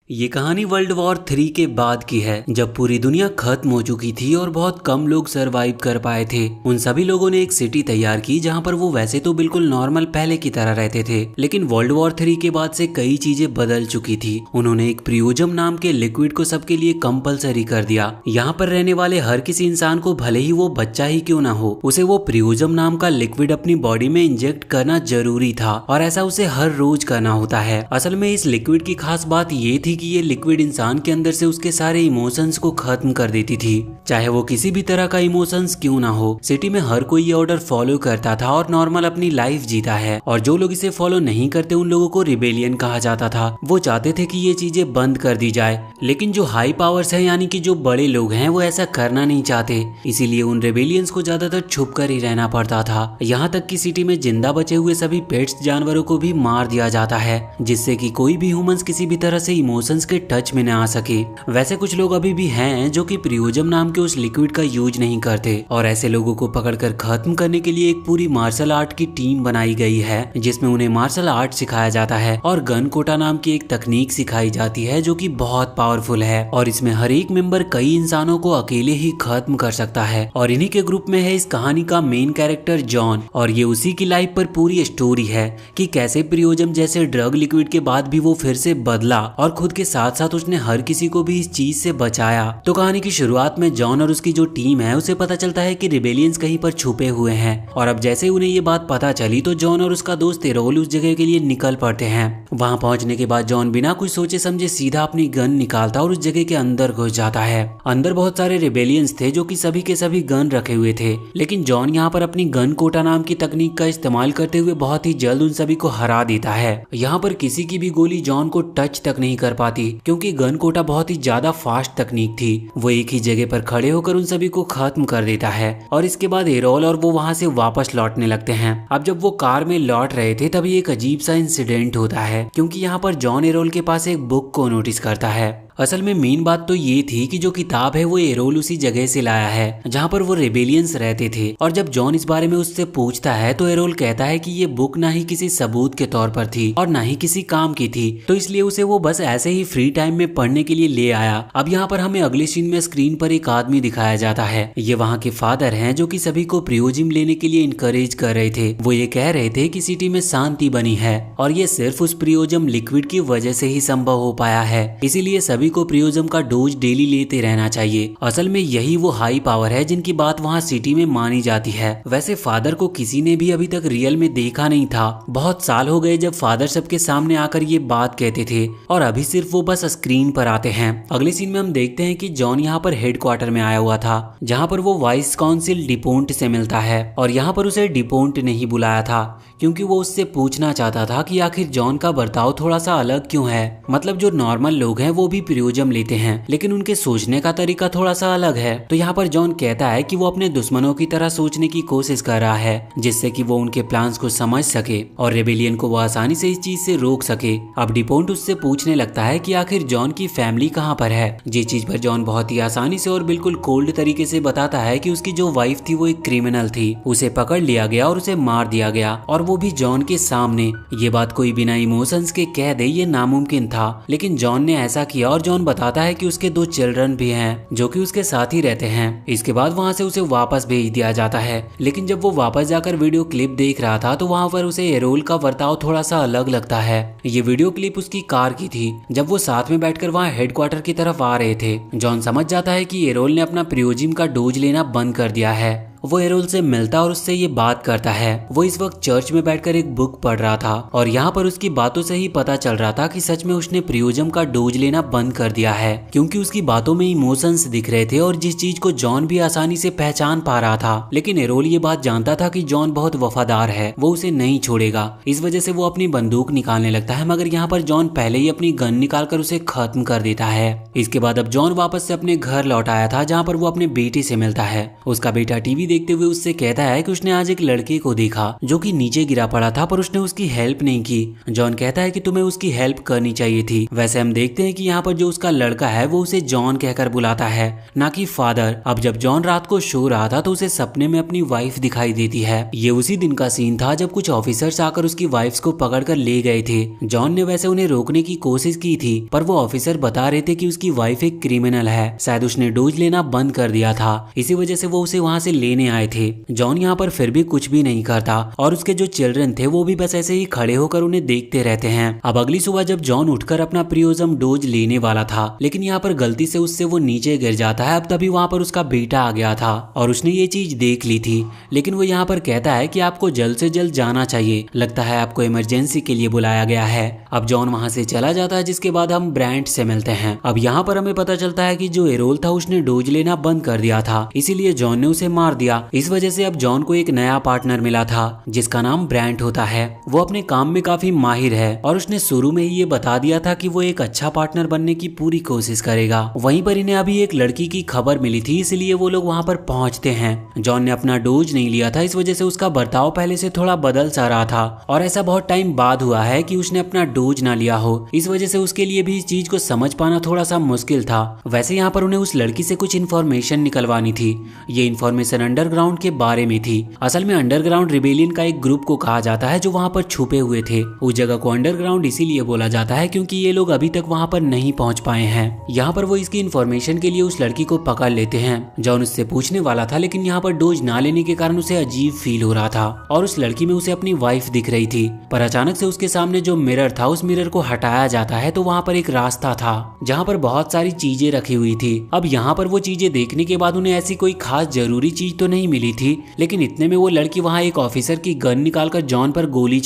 ये कहानी world war 3 के बाद की है, जब पूरी दुनिया खत्म हो चुकी थी और बहुत कम लोग सरवाइव कर पाए थे। उन सभी लोगों ने एक सिटी तैयार की जहां पर वो वैसे तो बिल्कुल नॉर्मल पहले की तरह रहते थे, लेकिन वर्ल्ड वॉर 3 के बाद से कई चीजें बदल चुकी थी। उन्होंने एक प्रियोजम नाम के लिक्विड को सबके लिए कंपलसरी कर दिया। यहाँ पर रहने वाले हर किसी इंसान को, भले ही वो बच्चा ही क्यों ना हो, उसे वो प्रियोजम नाम का लिक्विड अपनी बॉडी में इंजेक्ट करना जरूरी था और ऐसा उसे हर रोज करना होता है। असल में इस लिक्विड की खास बात ये थी कि ये लिक्विड इंसान के अंदर से उसके सारे इमोशंस को खत्म कर देती थी, चाहे वो किसी भी तरह का इमोशंस क्यों ना हो। सिटी में हर कोई ये ऑर्डर फॉलो करता था और नॉर्मल अपनी लाइफ जीता है, और जो लोग इसे फॉलो नहीं करते उन लोगों को रिबेलियन कहा जाता था। वो चाहते थे कि ये चीजें बंद कर दी जाए, लेकिन जो हाई पावर्स है यानी कि जो बड़े लोग हैं वो ऐसा करना नहीं चाहते, इसीलिए उन रिबेलियंस को ज्यादातर छुप कर ही रहना पड़ता था। यहाँ तक कि सिटी में जिंदा बचे हुए सभी पेट्स जानवरों को भी मार दिया जाता है, जिससे कि कोई भी ह्यूमंस किसी भी तरह से इमोशंस के टच में न आ सके। वैसे कुछ लोग अभी भी हैं जो कि प्रियोजम नाम के उस लिक्विड का यूज नहीं करते, और ऐसे लोगों को पकड़कर खत्म करने के लिए एक पूरी मार्शल आर्ट की टीम बनाई गई है, जिसमें उन्हें मार्शल आर्ट सिखाया जाता है और गन कोटा नाम की एक तकनीक सिखाई जाती है जो कि बहुत पावरफुल है, और इसमें हर एक मेंबर कई इंसानों को अकेले ही खत्म कर सकता है। और इन्हीं के ग्रुप में है इस कहानी का मेन कैरेक्टर जॉन, और ये उसी की लाइफ पर पूरी स्टोरी है कि कैसे प्रियोजम जैसे ड्रग लिक्विड के बाद भी वो फिर से बदला और खुद के साथ साथ उसने हर किसी को भी इस चीज से बचाया। तो कहानी की शुरुआत में जॉन और उसकी जो टीम है उसे पता चलता है कि रिबेलियंस कहीं पर छुपे हुए हैं, और अब जैसे उन्हें ये बात पता चली तो जॉन और उसका दोस्त एरोल उस जगह के लिए निकल पड़ते हैं। वहां पहुंचने के बाद जॉन बिना कुछ सोचे समझे सीधा अपनी गन निकालता और उस जगह के अंदर घुस जाता है। अंदर बहुत सारे रिबेलियंस थे जो कि सभी के सभी गन रखे हुए थे, लेकिन जॉन यहाँ पर अपनी गन कोटा नाम की तकनीक का इस्तेमाल करते हुए बहुत ही जल्द उन सभी को हरा देता है। यहाँ पर किसी की भी गोली जॉन को टच तक नहीं कर पाती, क्योंकि गन कोटा बहुत ही ज्यादा फास्ट तकनीक थी। वो एक ही जगह पर खड़े होकर उन सभी को खत्म कर देता है, और इसके बाद एरोल और वो वहां से वापस लौटने लगते हैं। अब जब वो कार में लौट रहे थे तभी एक अजीब सा इंसिडेंट होता है, क्योंकि यहाँ पर जॉन एरोल के पास एक बुक को नोटिस करता है। असल में मेन बात तो ये थी कि जो किताब है वो एरोल उसी जगह से लाया है जहाँ पर वो रेबेलियंस रहते थे, और जब जॉन इस बारे में उससे पूछता है तो एरोल कहता है कि ये बुक ना ही किसी सबूत के तौर पर थी और ना ही किसी काम की थी, तो इसलिए उसे वो बस ऐसे ही फ्री टाइम में पढ़ने के लिए ले आया। अब यहाँ पर हमें अगले सीन में स्क्रीन पर एक आदमी दिखाया जाता है। ये वहाँ के फादर हैं जो कि सभी को प्रियोजिम लेने के लिए इनकरेज कर रहे थे। वो ये कह रहे थे कि सिटी में शांति बनी है और ये सिर्फ उस प्रियोजम लिक्विड की वजह से ही संभव हो पाया है, इसीलिए सभी को प्रियोजम का डोज डेली लेते रहना चाहिए। असल में यही वो हाई पावर है जिनकी बात वहाँ सिटी में मानी जाती है। वैसे फादर को किसी ने भी अभी तक रियल में देखा नहीं था। बहुत साल हो गए जब फादर सबके सामने आकर ये बात कहते थे, और अभी सिर्फ वो बस स्क्रीन पर आते हैं। अगले सीन में हम देखते हैं कि जॉन यहाँ पर हेडक्वार्टर में आया हुआ था, जहाँ पर वो वाइस काउंसिल डिपोन्ट से मिलता है, और यहाँ पर उसे डिपोन्ट नहीं बुलाया था क्योंकि वो उससे पूछना चाहता था कि आखिर जॉन का बर्ताव थोड़ा सा अलग क्यों है। मतलब जो नॉर्मल लोग हैं वो भी प्रियोजम लेते हैं, लेकिन उनके सोचने का तरीका थोड़ा सा अलग है। तो यहाँ पर जॉन कहता है कि वो अपने दुश्मनों की तरह सोचने की कोशिश कर रहा है, जिससे कि वो उनके प्लान्स को समझ सके और रेबेलियन को वो आसानी से इस चीज से रोक सके। अब डिपोन्ट उससे पूछने लगता है कि आखिर जॉन की फैमिली कहाँ पर है, जिस चीज पर जॉन बहुत ही आसानी से और बिल्कुल कोल्ड तरीके से बताता है कि उसकी जो वाइफ थी वो एक क्रिमिनल थी, उसे पकड़ लिया गया और उसे मार दिया गया, और वो भी जॉन के सामने। ये बात कोई बिना इमोशंस के कह दे ये नामुमकिन था, लेकिन जॉन ने ऐसा किया, और जॉन बताता है कि उसके 2 चिल्ड्रन भी हैं जो कि उसके साथ ही रहते हैं। इसके बाद वहां से उसे वापस भेज दिया जाता है, लेकिन जब वो वापस जाकर वीडियो क्लिप देख रहा था तो वहां पर उसे एरोल का बर्ताव थोड़ा सा अलग लगता है। ये वीडियो क्लिप उसकी कार की थी जब वो साथ में बैठकर वहां हेडक्वार्टर की तरफ आ रहे थे। जॉन समझ जाता है कि एरोल ने अपना प्रियोजिम का डोज लेना बंद कर दिया है। वो एरोल से मिलता और उससे ये बात करता है। वो इस वक्त चर्च में बैठकर एक बुक पढ़ रहा था, और यहाँ पर उसकी बातों से ही पता चल रहा था कि सच में उसने प्रियोजम का डोज लेना बंद कर दिया है, क्योंकि उसकी बातों में इमोशंस दिख रहे थे और जिस चीज को जॉन भी आसानी से पहचान पा रहा था। लेकिन एरोल ये बात जानता था कि जॉन बहुत वफादार है, वो उसे नहीं छोड़ेगा। इस वजह से वो अपनी बंदूक निकालने लगता है, मगर यहाँ पर जॉन पहले ही अपनी गन निकालकर उसे खत्म कर देता है। इसके बाद अब जॉन वापस से अपने घर लौट आया था, जहाँ पर वो अपने बेटे से मिलता है। उसका बेटा टीवी देखते हुए उससे कहता है कि उसने आज एक लड़के को देखा जो कि नीचे गिरा पड़ा था, पर उसने उसकी हेल्प नहीं की। जॉन कहता है कि तुम्हें उसकी हेल्प करनी चाहिए थी। वैसे हम देखते हैं कि यहाँ पर जो उसका लड़का है वो उसे जॉन कहकर बुलाता है, ना कि फादर। अब जब जॉन रात को सो रहा था तो उसे सपने में अपनी वाइफ दिखाई देती है। ये उसी दिन का सीन था जब कुछ ऑफिसर्स आकर उसकी वाइफ्स को पकड़कर ले गए थे। जॉन ने वैसे उन्हें रोकने की कोशिश की थी, पर वो ऑफिसर बता रहे थे कि उसकी वाइफ एक क्रिमिनल है, शायद उसने डोज लेना बंद कर दिया था, इसी वजह से वो उसे वहाँ से लेने आए थे। जॉन यहाँ पर फिर भी कुछ भी नहीं करता और उसके जो चिल्ड्रन थे वो भी बस ऐसे ही खड़े होकर उन्हें देखते रहते हैं। अब अगली सुबह जब जॉन उठकर अपना प्रियोजम डोज लेने वाला था, लेकिन यहाँ पर गलती से उससे वो नीचे गिर जाता है। अब तभी वहाँ पर उसका बेटा आ गया था और उसने ये चीज देख ली थी, लेकिन वो यहाँ पर कहता है कि आपको जल्द से जल्द जाना चाहिए, लगता है आपको इमरजेंसी के लिए बुलाया गया है। अब जॉन वहाँ से चला जाता है, जिसके बाद हम ब्रांड से मिलते हैं। अब यहाँ पर हमें पता चलता है कि जो एरोल था उसने डोज लेना बंद कर दिया था, इसीलिए जॉन ने उसे मार दिया। इस वजह से अब जॉन को एक नया पार्टनर मिला था जिसका नाम ब्रांड होता है। वो अपने काम में काफी माहिर है और उसने शुरू में ही ये बता दिया था कि वो एक अच्छा पार्टनर बनने की पूरी कोशिश करेगा। वहीं पर इन्हें अभी एक लड़की की खबर मिली थी, इसलिए वो लोग वहाँ पर पहुँचते हैं। जॉन ने अपना डोज नहीं लिया था, इस वजह से उसका बर्ताव पहले से थोड़ा बदल सा रहा था और ऐसा बहुत टाइम बाद हुआ है कि उसने अपना डोज ना लिया हो, इस वजह से उसके लिए भी इस चीज को समझ पाना थोड़ा सा मुश्किल था। वैसे यहाँ पर उन्हें उस लड़की से कुछ इन्फॉर्मेशन निकलवानी थी। ये इन्फॉर्मेशन अंडरग्राउंड के बारे में थी। असल में अंडरग्राउंड रिबेलियन का एक ग्रुप को कहा जाता है जो वहाँ पर छुपे हुए थे। उस जगह को अंडरग्राउंड इसीलिए बोला जाता है क्योंकि ये लोग अभी तक वहाँ पर नहीं पहुँच पाए हैं। यहाँ पर वो इसकी इन्फॉर्मेशन के लिए उस लड़की को पकड़ लेते हैं। जॉन उससे पूछने वाला था, लेकिन यहाँ पर डोज ना लेने के कारण उसे अजीब फील हो रहा था और उस लड़की में उसे अपनी वाइफ दिख रही थी। पर अचानक से उसके सामने जो मिरर था उस मिरर को हटाया जाता है तो वहाँ पर एक रास्ता था जहाँ पर बहुत सारी चीजें रखी हुई थी। अब यहाँ पर वो चीजें देखने के बाद उन्हें ऐसी कोई खास जरूरी चीज तो नहीं मिली थी, लेकिन इतने में वो लड़की वहाँ एक ऑफिसर की गन निकालकर जॉन पर गोली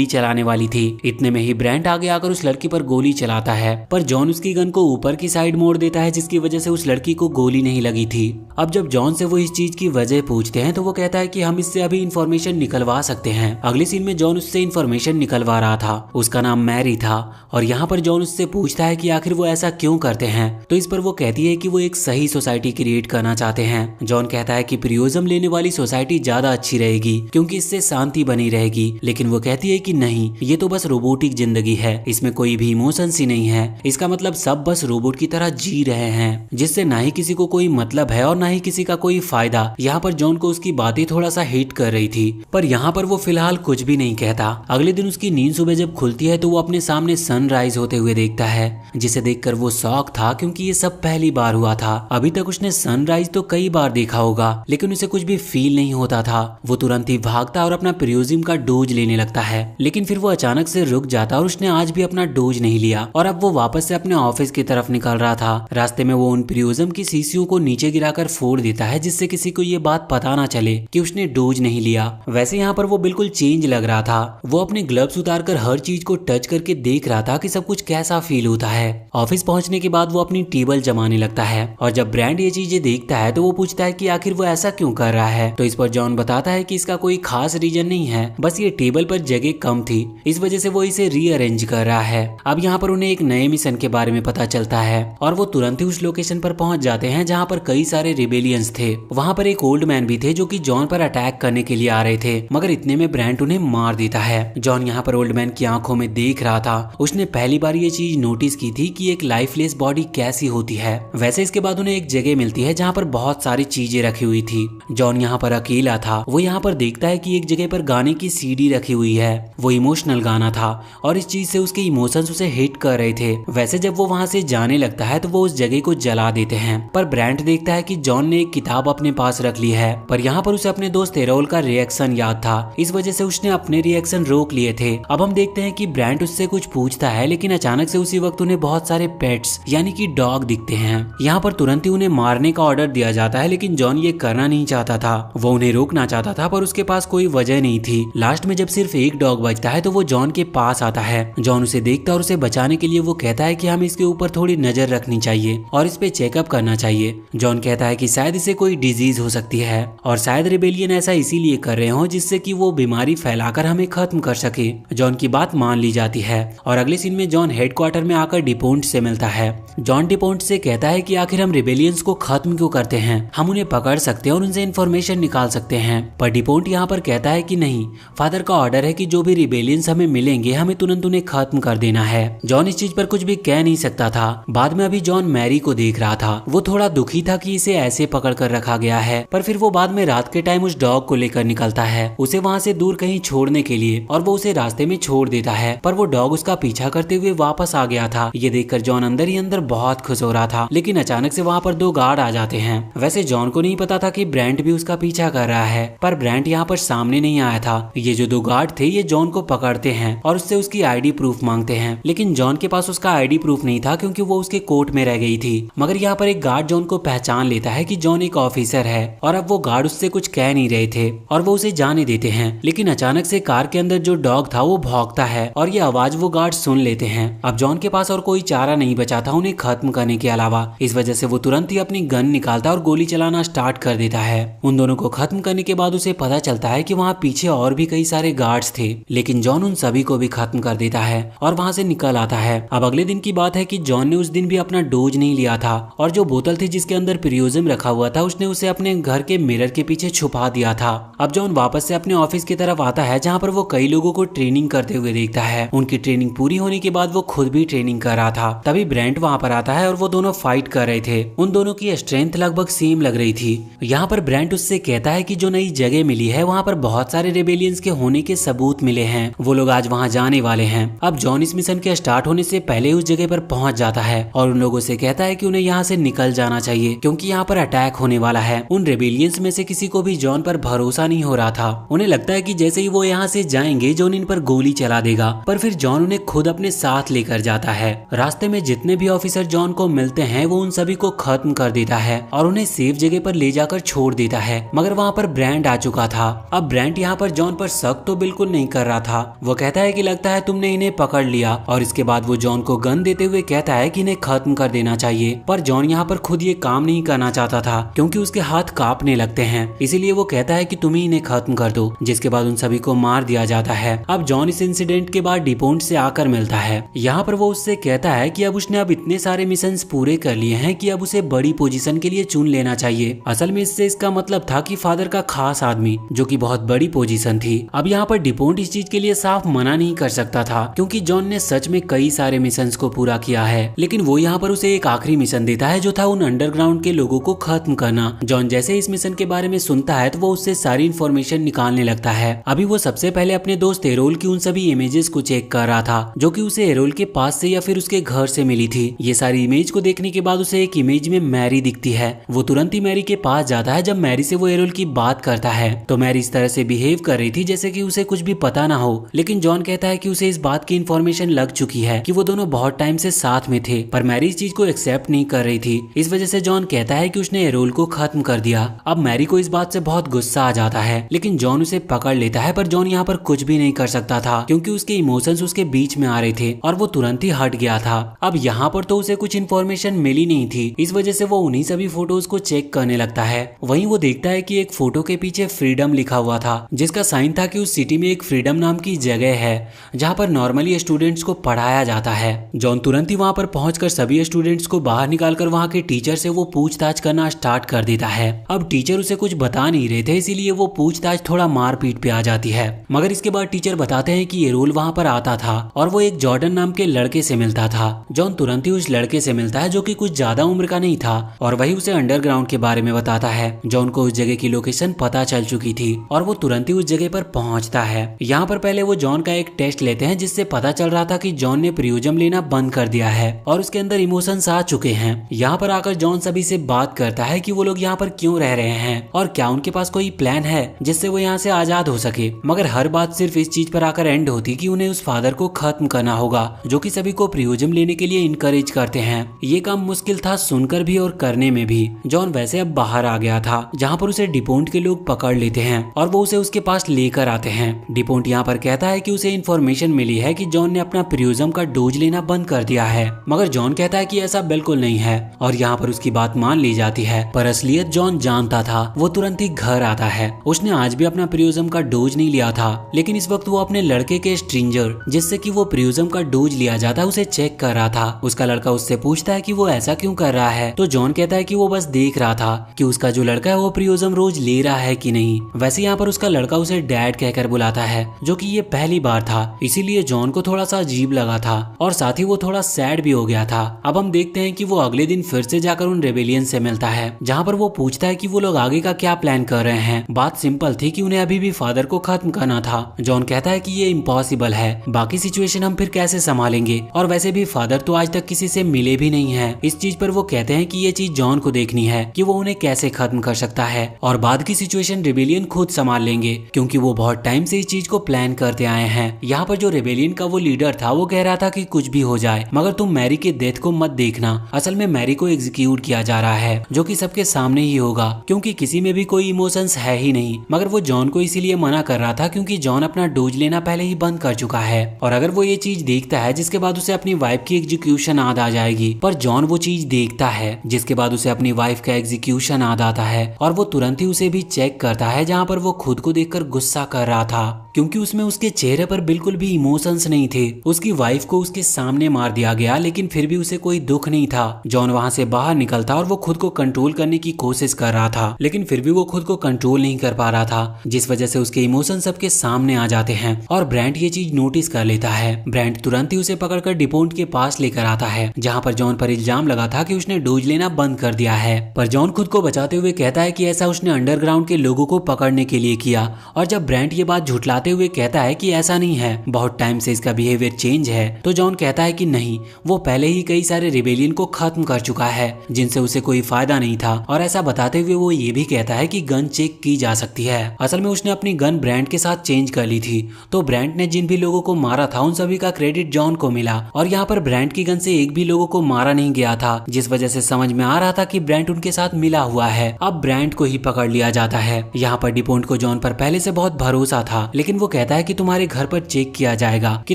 चलाने वाली थी। इतने में ही ब्रांड आगे आकर उस लड़की पर गोली चलाता है, पर जॉन उसकी गन को ऊपर की साइड मोड़ देता है, जिसकी वजह से उस लड़की को गोली नहीं लगी थी। अब जब जॉन से वो इस चीज की वजह पूछते हैं तो वो कहता है कि हम इससे अभी इंफॉर्मेशन निकलवा सकते हैं। अगले सीन में जॉन उससे इंफॉर्मेशन निकलवा रहा था। उसका नाम मैरी था और यहाँ पर जॉन उससे पूछता है कि आखिर वो ऐसा क्यों करते हैं, तो इस पर वो कहती है कि वो एक सही सोसाइटी क्रिएट करना चाहते हैं। जॉन कहता है कि प्रियोजम लेने वाली सोसाइटी ज्यादा अच्छी रहेगी क्योंकि इससे शांति बनी रहेगी, लेकिन वो कहती है कि नहीं, ये तो बस रोबोटिक जिंदगी है, इसमें कोई भी इमोशंस ही नहीं है। इसका मतलब सब बस रोबोट की तरह जी रहे हैं, जिससे ना ही किसी को कोई मतलब है और ना ही किसी का कोई फायदा। यहाँ पर जॉन को उसकी बातें थोड़ा सा हिट कर रही थी, पर यहाँ पर वो फिलहाल कुछ भी नहीं कहता। अगले दिन उसकी नींद सुबह जब खुलती है तो वो अपने सामने सनराइज होते हुए देखता है, जिसे देखकर वो शॉक था क्योंकि ये सब पहली बार हुआ था। अभी तक उसने सनराइज तो कई बार देखा होगा, लेकिन उसे कुछ भी फील नहीं होता था। वो तुरंत ही भागता और अपना प्रियोजिम का डोज लेने लगता है, लेकिन फिर वो अचानक से रुक जाता और उसने आज भी अपना डोज नहीं लिया और अब वो वापस से अपने ऑफिस की तरफ निकल रहा था। रास्ते में वो उन प्रियोजिम की शीशियों को नीचे गिराकर फोड़ देता है, जिससे किसी को ये बात पता ना चले कि उसने डोज नहीं लिया। वैसे यहाँ पर वो बिल्कुल चेंज लग रहा था। वो अपने ग्लव्स उतारकर हर चीज को टच करके देख रहा था कि सब कुछ कैसा फील होता है। ऑफिस पहुंचने के बाद वो अपनी टेबल जमाने लगता है और जब ब्रांड ये चीजें देखता है तो वो पूछता है कि आखिर वो ऐसा क्यों कर रहा है, तो इस पर जॉन बताता है कि इसका कोई खास रीजन नहीं है, बस ये टेबल पर जगह कम थी, इस वजह से वो इसे रीअरेंज कर रहा है। अब यहाँ पर उन्हें एक नए मिशन के बारे में पता चलता है और वो तुरंत ही उस लोकेशन पर पहुंच जाते हैं जहाँ पर कई सारे रिबेलियंस थे। वहाँ पर एक ओल्ड मैन भी थे जो कि जॉन पर अटैक करने के लिए आ रहे थे, मगर इतने में ब्रांड उन्हें मार देता है। जॉन यहाँ पर ओल्ड मैन की आंखों में देख रहा था। उसने पहली बार ये चीज नोटिस की थी कि एक लाइफलेस बॉडी कैसी होती है। वैसे इसके बाद उन्हें एक जगह मिलती है जहाँ पर बहुत सारी चीजें रखी हुई थी। जॉन यहाँ पर अकेला था। वो यहाँ पर देखता है कि एक जगह पर गाने की सीडी रखी हुई है। वो इमोशनल गाना था और इस चीज से उसके इमोशंस उसे हिट कर रहे थे। वैसे जब वो वहाँ से जाने लगता है तो वो उस जगह को जला देते हैं, पर ब्रांड देखता है कि जॉन ने एक किताब अपने पास रख ली है, पर यहाँ पर उसे अपने दोस्त एरोल का रिएक्शन याद था, इस वजह से उसने अपने रिएक्शन रोक लिए थे। अब हम देखते हैं कि ब्रांड उससे कुछ पूछता है, लेकिन अचानक से उसी वक्त उन्हें बहुत सारे पेट्स यानी कि डॉग दिखते हैं। यहाँ पर तुरंत ही उन्हें मारने का ऑर्डर दिया जाता है, लेकिन जॉन ये करना नहीं चाहता था। वो उन्हें रोकना चाहता था पर उसके पास कोई वजह नहीं थी। लास्ट में जब सिर्फ एक डॉग बचता है तो वो जॉन के पास आता है। जॉन उसे देखता है और उसे बचाने के लिए वो कहता है कि हमें इसके ऊपर थोड़ी नजर रखनी चाहिए और इस पे चेकअप करना चाहिए। जॉन कहता है कि शायद इसे कोई डिजीज हो सकती है और शायद रिबेलियन ऐसा इसीलिए कर रहे हो जिससे कि वो बीमारी फैलाकर हमें खत्म कर सके। जॉन की बात मान ली जाती है और अगले सीन में जॉन हेडक्वार्टर में आकर डिपोन्ट से मिलता है। जॉन डिपोन्ट से कहता है कि आखिर हम रिबेलियंस को खत्म क्यों करते हैं, हम उन्हें पकड़ सकते हैं और उनसे इन्फॉर्मेशन निकाल सकते हैं। पर डिपोंट यहाँ पर कहता है कि नहीं, फादर का ऑर्डर है कि जो भी रिबेलियंस हमें मिलेंगे हमें तुरंत उन्हें खत्म कर देना है। जॉन इस चीज पर कुछ भी कह नहीं सकता था। बाद में अभी जॉन मैरी को देख रहा था। वो थोड़ा दुखी था कि इसे ऐसे पकड़ कर रखा गया है, पर फिर वो बाद में रात के टाइम उस डॉग को लेकर निकलता है उसे वहाँ से दूर कहीं छोड़ने के लिए, और वो उसे रास्ते में छोड़ देता है। पर वो डॉग उसका पीछा करते हुए वापस आ गया था। ये देखकर जॉन अंदर ही अंदर बहुत खुश हो रहा था। लेकिन अचानक से वहाँ पर 2 गार्ड आ जाते हैं। वैसे जॉन को नहीं पता था कि ब्रेंट भी उसका पीछा कर रहा है, पर ब्रेंट यहाँ पर सामने नहीं आया था। ये जो 2 गार्ड थे ये जॉन को पकड़ते हैं और उससे उसकी आईडी प्रूफ मांगते हैं। लेकिन जॉन के पास उसका आईडी प्रूफ नहीं था क्योंकि वो उसके कोट में रह गई थी। मगर यहाँ पर एक गार्ड जॉन को पहचान लेता है कि जॉन एक ऑफिसर है, और अब वो गार्ड उससे कुछ कह नहीं रहे थे और वो उसे जाने देते हैं। लेकिन अचानक से कार के अंदर जो डॉग था वो भौंकता है और ये आवाज वो गार्ड सुन लेते हैं। अब जॉन के पास और कोई चारा नहीं बचा था उन्हें खत्म करने के अलावा। इस वजह से वो तुरंत ही अपनी गन निकालता और गोली चलाना स्टार्ट कर देता है। उन दोनों को खत्म करने के बाद उसे पता चलता है कि वहाँ पीछे और भी कई सारे गार्ड्स थे, लेकिन जॉन उन सभी को भी खत्म कर देता है और वहाँ से निकल आता है। अब अगले दिन की बात है कि जॉन ने उस दिन भी अपना डोज नहीं लिया था, और जो बोतल थी जिसके अंदर प्रियोजम रखा हुआ था उसने उसे अपने घर के मिरर के पीछे छुपा दिया था। अब जॉन वापस से अपने ऑफिस की तरफ आता है जहाँ पर वो कई लोगों को ट्रेनिंग करते हुए देखता है। उनकी ट्रेनिंग पूरी होने के बाद वो खुद भी ट्रेनिंग कर रहा था। तभी ब्रेंट वहाँ पर आता है और वो दोनों फाइट कर रहे थे। उन दोनों की स्ट्रेंथ लगभग सेम लग रही थी। यहाँ पर ब्रेंट उससे कहता है कि जो नई जगह मिली है वहाँ पर बहुत सारे रेबेलियंस के होने के सबूत मिले हैं, वो लोग आज वहाँ जाने वाले हैं। अब जॉन इस मिशन के स्टार्ट होने से पहले उस जगह पर पहुंच जाता है और उन लोगों से कहता है कि उन्हें यहाँ से निकल जाना चाहिए क्योंकि यहाँ पर अटैक होने वाला है। उन रेबेलियंस में से किसी को भी जॉन पर भरोसा नहीं हो रहा था। उन्हें लगता है कि जैसे ही वो यहाँ से जाएंगे जॉन इन पर गोली चला देगा, पर फिर जॉन उन्हें खुद अपने साथ लेकर जाता है। रास्ते में जितने भी ऑफिसर जॉन को मिलते हैं वो उन सभी को खत्म कर देता है और उन्हें सेफ जगह पर ले जाकर छोड़ देता है। मगर वहाँ पर ब्रेंट आ चुका था। अब ब्रेंट यहाँ पर जॉन पर शक तो बिल्कुल नहीं कर रहा था। वो कहता है कि लगता है तुमने इन्हें पकड़ लिया, और इसके बाद वो जॉन को गन देते हुए कहता है कि इन्हें खत्म कर देना चाहिए। पर जॉन यहाँ पर खुद ये काम नहीं करना चाहता था क्योंकि उसके हाथ कांपने लगते हैं, इसीलिए वो कहता है कि तुम ही इन्हें खत्म कर दो, जिसके बाद उन सभी को मार दिया जाता है। अब जॉन इस इंसिडेंट के बाद डिपोंट से आकर मिलता है। यहाँ पर वो उससे कहता है कि अब उसने अब इतने सारे मिशंस पूरे कर लिए हैं कि अब उसे बड़ी पोजीशन के लिए चुन लेना चाहिए। असल में इससे इसका मतलब था कि फादर का खास आदमी, जो कि बहुत बड़ी पोजीशन थी। अब यहाँ पर डिपोंट इस चीज के लिए साफ मना नहीं कर सकता था क्योंकि जॉन ने सच में कई सारे मिशंस को पूरा किया है। लेकिन वो यहाँ पर उसे एक आखिरी मिशन देता है जो था उन अंडरग्राउंड के लोगों को खत्म करना। जॉन जैसे इस मिशन के बारे में सुनता है तो वो उससे सारी इन्फॉर्मेशन निकालने लगता है। अभी वो सबसे पहले अपने दोस्त एरोल की उन सभी इमेजेस को चेक कर रहा था जो कि उसे एरोल के पास से या फिर उसके घर से मिली थी। ये सारी इमेज को देखने के बाद उसे एक इमेज में मैरी दिखती है। वो तुरंत ही मैरी के पास जाता है। जब मैरी से वो एरोल की बात करता है तो मैरी इस तरह से बिहेव कर रही थी जैसे कि उसे कुछ भी पता ना हो। लेकिन जॉन कहता है कि उसे इस बात की इन्फॉर्मेशन लग चुकी है कि वो दोनों बहुत टाइम से साथ में थे, पर मैरी इस चीज को एक्सेप्ट नहीं कर रही थी। इस वजह से जॉन कहता है कि उसने एरोल को खत्म कर दिया। अब मैरी को इस बात से बहुत गुस्सा आ जाता है, लेकिन जॉन उसे पकड़ लेता है। पर जॉन यहाँ पर कुछ भी नहीं कर सकता था क्योंकि उसके इमोशंस उसके बीच में आ रहे थे और वो तुरंत ही हट गया था। अब यहाँ पर तो उसे कुछ इन्फॉर्मेशन मिली नहीं थी, इस वजह से वो उन्हीं सभी फोटोज को चेक करने लगता है। वहीं वो देखता है कि एक फोटो के पीछे फ्रीडम लिखा हुआ था, जिसका साइन था कि उस सिटी में एक फ्रीडम नाम की जगह है जहाँ पर नॉर्मली स्टूडेंट्स को पढ़ाया जाता है। जॉन तुरंत ही वहाँ पर पहुंचकर सभी स्टूडेंट्स को बाहर निकालकर वहाँ के टीचर से वो पूछताछ करना स्टार्ट कर देता है। अब टीचर उसे कुछ बता नहीं रहे थे, इसीलिए वो पूछताछ थोड़ा मारपीट पे आ जाती है। मगर इसके बाद टीचर बताते हैं कि एरोल वहाँ पर आता था और वो एक जॉर्डन नाम के लड़के से मिलता था। जॉन तुरंत ही उस लड़के से मिलता है जो कि कुछ ज्यादा उम्र का नहीं था और वही उसे अंडरग्राउंड के बारे में बताता है। जॉन को उस जगह की लोकेशन पता चल चुकी थी और वो तुरंत ही उस जगह पर पहुंचता है। यहाँ पर पहले वो जॉन का एक टेस्ट लेते हैं जिससे पता चल रहा था कि जॉन ने प्रियोजम लेना बंद कर दिया है और उसके अंदर इमोशंस आ चुके हैं। यहाँ पर आकर जॉन सभी से बात करता है कि वो लोग यहाँ पर क्यों रह रहे हैं और क्या उनके पास कोई प्लान है जिससे वो यहाँ से आजाद हो सके। मगर हर बात सिर्फ इस चीज पर आकर एंड होती कि उन्हें उस फादर को खत्म करना होगा जो कि सभी को प्रियोजम लेने के लिए इनकरेज करते हैं। ये काम मुश्किल था सुनकर भी और करने में भी। जॉन वैसे अब बाहर आ गया था जहाँ पर उसे डिपोंट के लोग पकड़ लेते हैं और वो उसे उसके पास लेकर आते हैं। डिपोंट यहाँ पर कहता है कि उसे इन्फॉर्मेशन मिली है कि जॉन ने अपना प्रियोजम का डोज लेना बंद कर दिया है, मगर जॉन कहता है कि ऐसा बिल्कुल नहीं है और यहाँ पर उसकी बात मान ली जाती है। पर असलियत जॉन जानता था। वो तुरंत ही घर आता है। उसने आज भी अपना प्रियोजम का डोज नहीं लिया था, लेकिन इस वक्त वो अपने लड़के के स्ट्रिंजर जिससे कि वो प्रियोजम का डोज लिया जाता है उसे चेक कर रहा था। उसका लड़का उससे पूछता है कि वो ऐसा क्यों कर रहा है। तो जॉन कहता है कि वो बस देख रहा था कि उसका जो लड़का है वो प्रियोजम रोज ले रहा है कि नहीं। वैसे यहाँ पर उसका लड़का उसे डैड कहकर बुलाता है, जो कि ये पहली बार था, इसीलिए जॉन को थोड़ा सा अजीब लगा था और साथ ही वो थोड़ा सैड भी हो गया था। अब हम देखते हैं कि वो अगले दिन फिर से जाकर उन रेबेलियन से मिलता है, जहाँ पर वो पूछता है कि वो लोग आगे का क्या प्लान कर रहे हैं। बात सिंपल थी कि उन्हें अभी भी फादर को खत्म करना था। जॉन कहता है कि ये इम्पॉसिबल है, बाकी सिचुएशन हम फिर कैसे संभालेंगे, और वैसे भी फादर तो आज तक किसी से मिले भी नहीं है। इस चीज पर वो कहते हैं कि ये चीज जॉन को देखनी है कि वो उन्हें कैसे खत्म कर सकता है, और बाद की सिचुएशन रेबेलियन खुद संभाल लेंगे, क्योंकि वो बहुत टाइम से इस चीज को प्लान करते आए हैं। यहाँ पर जो रेबेलियन का वो लीडर था वो कह रहा था कि कुछ भी हो जाए मगर तुम मैरी के डेथ को मत देखना। असल में मैरी को एग्जीक्यूट किया जा रहा है, जो कि सबके सामने ही होगा, क्योंकि किसी में भी कोई इमोशंस है ही नहीं। मगर वो जॉन को इसीलिए मना कर रहा था क्योंकि जॉन अपना डोज लेना पहले ही बंद कर चुका है, और अगर वो ये चीज देखता है जिसके बाद उसे अपनी वाइफ की एग्जीक्यूशन याद आ जाएगी। पर जॉन वो चीज देखता है जिसके बाद उसे अपनी वाइफ का एग्जीक्यूशन याद आता है, और वो तुरंत ही उसे भी चेक करता है, जहाँ पर वो खुद को देखकर गुस्सा कर रहा था क्योंकि उसमें उसके चेहरे पर बिल्कुल भी इमोशंस नहीं थे। उसकी वाइफ को उसके सामने मार दिया गया, लेकिन फिर भी उसे कोई दुख नहीं था। जॉन वहाँ से बाहर निकलता और वो खुद को कंट्रोल करने की कोशिश कर रहा था, लेकिन फिर भी वो खुद को कंट्रोल नहीं कर पा रहा था, जिस वजह से उसके इमोशन सबके सामने आ जाते हैं। और ब्रांट ये चीज नोटिस कर लेता है। ब्रांट तुरंत ही उसे पकड़कर डिपोंट के पास लेकर आता है, जहाँ पर जॉन पर इल्जाम लगा था कि उसने डोज लेना बंद कर दिया है। पर जॉन खुद को बचाते हुए कहता है कि ऐसा उसने अंडरग्राउंड के लोगों को पकड़ने के लिए किया। और जब ब्रांट ये बात झुठलाते हुए कहता है कि ऐसा नहीं है, बहुत टाइम से इसका बिहेवियर चेंज है, तो जॉन कहता है कि नहीं, वो पहले ही कई सारे रिबेलियन को खत्म कर चुका है जिनसे उसे कोई फायदा नहीं था। और ऐसा बताते हुए वो ये भी कहता है कि गन चेक की जा सकती है। असल में उसने अपनी गन ब्रांड के साथ चेंज कर ली थी, तो ब्रांड ने जिन भी लोगों को मारा था उन सभी का क्रेडिट जॉन को मिला, और यहाँ पर ब्रांड की गन से एक भी लोगों को मारा नहीं गया था, जिस वजह से समझ में आ रहा था कि ब्रांड उनके साथ मिला हुआ है। अब ब्रांड को ही पकड़ लिया जाता है। यहाँ पर डिपोंट को जॉन पर पहले से बहुत भरोसा था, लेकिन वो कहता है कि तुम्हारे घर पर चेक किया जाएगा कि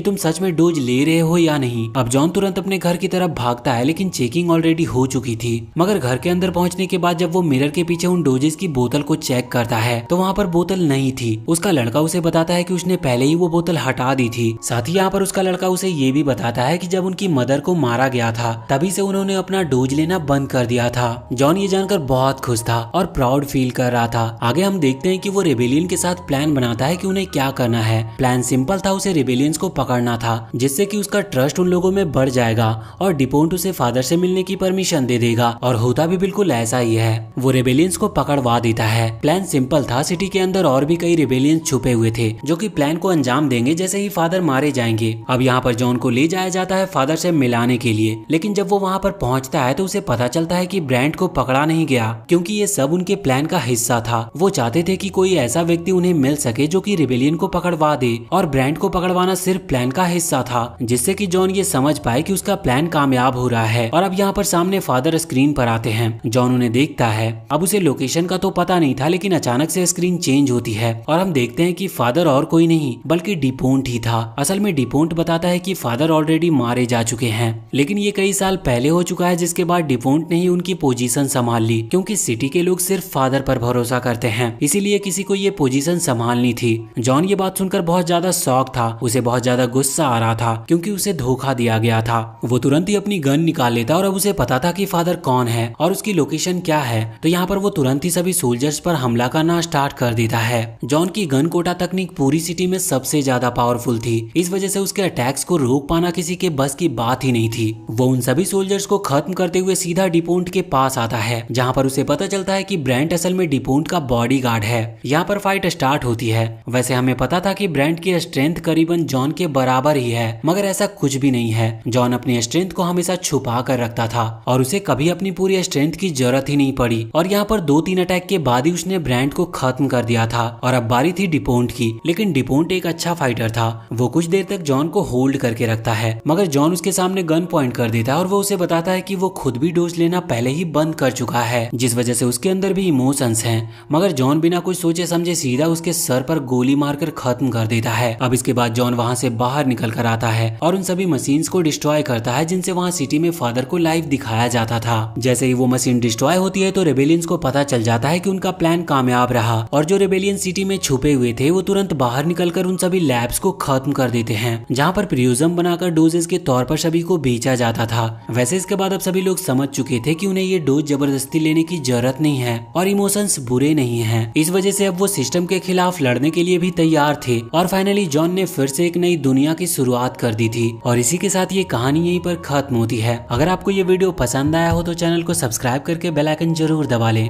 तुम सच में डोज ले रहे हो या नहीं। अब जॉन तुरंत अपने घर की तरफ भागता है, लेकिन चेकिंग ऑलरेडी हो चुकी थी। मगर घर के अंदर पहुंचने के बाद जब वो मिरर के पीछे उन डोजेस की बोतल को चेक करता है तो वहाँ पर बोतल नहीं थी। उसका लड़का उसे बताता है कि उसने पहले ही वो बोतल हटा दी थी। साथ ही यहाँ पर उसका लड़का उसे ये भी बताता है कि जब उनकी मदर को मारा गया था तभी से उन्होंने अपना डोज लेना बंद कर दिया था। जॉन ये जानकर बहुत खुश था और प्राउड फील कर रहा था। आगे हम देखते हैं कि वो रेबेलियन के साथ प्लान बनाता है कि उन्हें क्या करना है। प्लान सिंपल था, उसे रेबेलियंस को पकड़ना था, जिससे कि उसका ट्रस्ट उन लोगों में बढ़ जाएगा और डिपोंट उसे फादर से मिलने की परमिशन दे देगा। और होता भी बिल्कुल ऐसा ही है, वो रेबेलियंस को पकड़वा देता है। प्लान सिंपल था, सिटी के अंदर और भी कई रेबेलियंस छुपे हुए थे जो कि प्लान को अंजाम देंगे जैसे ही फादर मारे जाएंगे। अब यहाँ पर जॉन को ले जाया जाता है फादर से मिलाने के लिए, लेकिन जब वो वहाँ पर पहुँचता है तो उसे पता चलता है कि ब्रांड को पकड़ा नहीं गया, क्योंकि ये सब उनके प्लान का हिस्सा था। वो चाहते थे कि कोई ऐसा व्यक्ति उन्हें मिल सके जो कि रेबेलियन को पकड़वा दे, और ब्रांड को पकड़वाना सिर्फ प्लान का हिस्सा था, जिससे कि जॉन ये समझ पाए कि उसका प्लान कामयाब हो रहा है। और अब यहाँ पर सामने फादर स्क्रीन पर आते हैं। जॉन उन्हें देखता है। अब उसे लोकेशन का तो पता नहीं था, लेकिन अचानक से स्क्रीन चेंज होती है और हम देखते हैं कि फादर और कोई नहीं बल्कि डिपोंट ही था। असल में डिपोंट बताता है कि फादर ऑलरेडी मारे जा चुके हैं, लेकिन ये कई साल पहले हो चुका है, जिसके बाद डिपोंट ने ही उनकी पोजीशन संभाल ली, क्योंकि सिटी के लोग सिर्फ फादर पर भरोसा करते हैं, इसीलिए किसी को ये पोजीशन संभालनी थी। जॉन ये बात सुनकर बहुत ज्यादा शॉक था, उसे बहुत ज्यादा गुस्सा आ रहा था क्योंकि उसे धोखा दिया गया था। वो तुरंत ही अपनी गन निकाल लेता और अब उसे पता था कि फादर कौन है और उसकी लोकेशन क्या है, तो यहाँ पर वो तुरंत ही सभी सोल्जर्स पर हमला करना स्टार्ट कर देता है। जॉन की गन कोटा तकनीक पूरी सिटी में सबसे ज्यादा पावरफुल थी, इस वजह से उसके अटैक्स को रोक पाना किसी के बस की बात ही नहीं थी। वो उन सभी सोल्जर्स को खत्म करते हुए सीधा डिपोंट के पास आता है, जहाँ पर उसे पता चलता है कि ब्रांड असल में डिपोंट का बॉडीगार्ड है। यहाँ पर फाइट स्टार्ट होती है। वैसे हमें पता था कि ब्रांड की स्ट्रेंथ करीबन जॉन के बराबर ही है, मगर ऐसा कुछ भी नहीं है। जॉन अपनी स्ट्रेंथ को हमेशा छुपा कर रखता था और उसे कभी अपनी पूरी स्ट्रेंथ की जरूरत ही नहीं पड़ी, और यहाँ पर 2-3 अटैक के बाद ही उसने ब्रांड को खत्म कर दिया था। और अब बारी थी डिपोंट की, लेकिन डिपोंट एक अच्छा फाइटर था। वो कुछ देर तक जॉन को होल्ड करके रखता है, मगर जॉन उसके सामने गन पॉइंट कर देता है और वो उसे बताता है कि वो खुद भी डोज लेना पहले ही बंद कर चुका है, जिस वजह से उसके अंदर भी इमोशंस हैं। मगर जॉन बिना कुछ सोचे समझे सीधा उसके सर पर गोली मारकर मारकर खत्म कर देता है। अब इसके बाद जॉन वहाँ से बाहर निकल कर आता है और उन सभी मशीन्स को डिस्ट्रॉय करता है जिनसे वहाँ सिटी में फादर को लाइव दिखाया जाता था। जैसे ही वो मशीन डिस्ट्रॉय होती है तो रेबेलियंस को पता चल जाता है कि उनका प्लान कामयाब रहा और जो रेबेलियन सिटी में छुपे हुए थे वो तुरंत बाहर निकलकर उन सभी लैब्स को खत्म कर देते हैं जहाँ पर प्रिज्म बनाकर डोजेस के तौर पर सभी को बेचा जाता था। वैसे इसके बाद अब सभी लोग समझ चुके थे कि उन्हें ये डोज जबरदस्ती लेने की जरूरत नहीं है और इमोशंस बुरे नहीं हैं। इस वजह से अब वो सिस्टम के खिलाफ लड़ने के लिए भी तैयार थे और फाइनली जॉन ने फिर से एक नई दुनिया की शुरुआत कर दी थी। और इसी के साथ ये कहानी यहीं पर खत्म होती है। अगर आपको ये वीडियो पसंद आया हो तो चैनल को सब्सक्राइब करके बेल आइकन जरूर दबा लें।